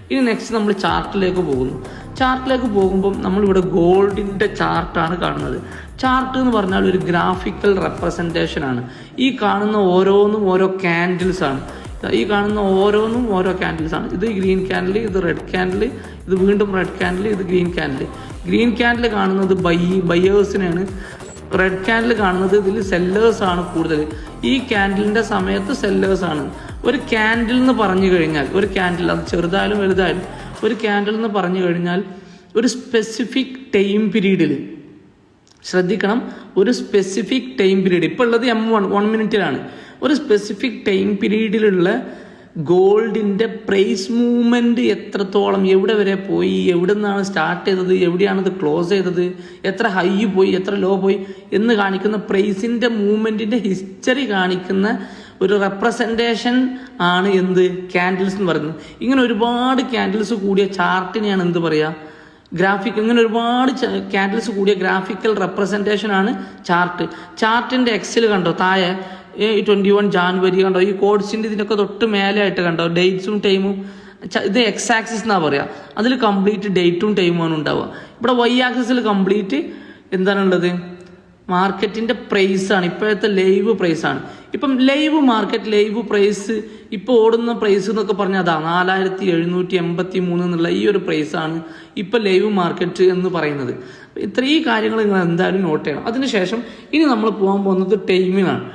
ഇനി നെക്സ്റ്റ് നമ്മൾ ചാർട്ടിലേക്ക് പോകുന്നു. ചാർട്ടിലേക്ക് പോകുമ്പം നമ്മളിവിടെ ഗോൾഡിൻ്റെ ചാർട്ടാണ് കാണുന്നത്. ചാർട്ട് എന്ന് പറഞ്ഞാൽ ഒരു ഗ്രാഫിക്കൽ റെപ്രസെൻറ്റേഷൻ ആണ്. ഈ കാണുന്ന ഓരോന്നും ഓരോ ക്യാൻഡിൽസ് ആണ്. ഈ കാണുന്ന ഓരോന്നും ഓരോ ക്യാൻഡിൽസ് ആണ്. ഇത് ഗ്രീൻ ക്യാൻഡിൽ, ഇത് റെഡ് ക്യാൻഡിൽ, ഇത് വീണ്ടും റെഡ് ക്യാൻഡിൽ, ഇത് ഗ്രീൻ ക്യാൻഡിൽ. ഗ്രീൻ ക്യാൻഡിൽ കാണുന്നത് ബയേഴ്സിനാണ്. റെഡ് ക്യാൻഡിൽ കാണുന്നത് ഇതിൽ സെല്ലേഴ്സാണ് കൂടുതൽ. ഈ ക്യാൻഡിലിൻ്റെ സമയത്ത് സെല്ലേഴ്സാണ്. ഒരു ക്യാൻഡിൽ എന്ന് പറഞ്ഞു കഴിഞ്ഞാൽ, ഒരു ക്യാൻഡിൽ അത് ചെറുതായാലും വലുതായാലും ഒരു ക്യാൻഡിൽ എന്ന് പറഞ്ഞു കഴിഞ്ഞാൽ ഒരു സ്പെസിഫിക് ടൈം പീരീഡിൽ, ശ്രദ്ധിക്കണം, ഒരു സ്പെസിഫിക് ടൈം പീരീഡ്, ഇപ്പോൾ ഉള്ളത് M1 മിനിറ്റിലാണ്. ഒരു സ്പെസിഫിക് ടൈം പീരീഡിലുള്ള ഗോൾഡിൻ്റെ പ്രൈസ് മൂവ്മെൻറ്റ് എത്രത്തോളം, എവിടെ വരെ പോയി, എവിടെ നിന്നാണ് സ്റ്റാർട്ട് ചെയ്തത്, എവിടെയാണത് ക്ലോസ് ചെയ്തത്, എത്ര ഹൈ പോയി, എത്ര ലോ പോയി എന്ന് കാണിക്കുന്ന പ്രൈസിൻ്റെ മൂവ്മെൻറ്റിൻ്റെ ഹിസ്റ്ററി കാണിക്കുന്ന ഒരു റെപ്രസെൻറ്റേഷൻ ആണ് എന്ത്, ക്യാൻഡിൽസ് എന്ന് പറയുന്നത്. ഇങ്ങനെ ഒരുപാട് ക്യാൻഡിൽസ് കൂടിയ ചാർട്ടിനെയാണ് എന്ത് പറയുക, ഗ്രാഫിക്. ഇങ്ങനെ ഒരുപാട് ക്യാൻഡിൽസ് കൂടിയ ഗ്രാഫിക്കൽ റെപ്രസെൻറ്റേഷൻ ആണ് ചാർട്ട്. ചാർട്ടിൻ്റെ എക്സിൽ കണ്ടോ, താഴെ 21 ജാനുവരി കണ്ടോ, ഈ കോഡ്സിൻ്റെ ഇതിനൊക്കെ തൊട്ട് മേലെ ആയിട്ട് കണ്ടോ ഡേറ്റ്സും ടൈമും. ഇത് എക്സ് ആക്സിസ് എന്നാ പറയുക, അതിൽ കംപ്ലീറ്റ് ഡേറ്റും ടൈമുമാണ് ഉണ്ടാവുക. ഇവിടെ വൈ ആക്സിസിൽ കംപ്ലീറ്റ് എന്താണുള്ളത്, മാർക്കറ്റിൻ്റെ പ്രൈസാണ്, ഇപ്പോഴത്തെ ലൈവ് പ്രൈസാണ്. ഇപ്പം ലൈവ് മാർക്കറ്റ്, ലൈവ് പ്രൈസ്, ഇപ്പോൾ ഓടുന്ന പ്രൈസ് എന്നൊക്കെ പറഞ്ഞാൽ അതാ 4783 എന്നുള്ള ഈ ഒരു പ്രൈസാണ് ഇപ്പം ലൈവ് മാർക്കറ്റ് എന്ന് പറയുന്നത്. ഇത്രയും കാര്യങ്ങൾ നിങ്ങൾ എന്തായാലും നോട്ട് ചെയ്യണം. അതിനുശേഷം ഇനി നമ്മൾ പോകാൻ പോകുന്നത് ടൈമിനാണ്.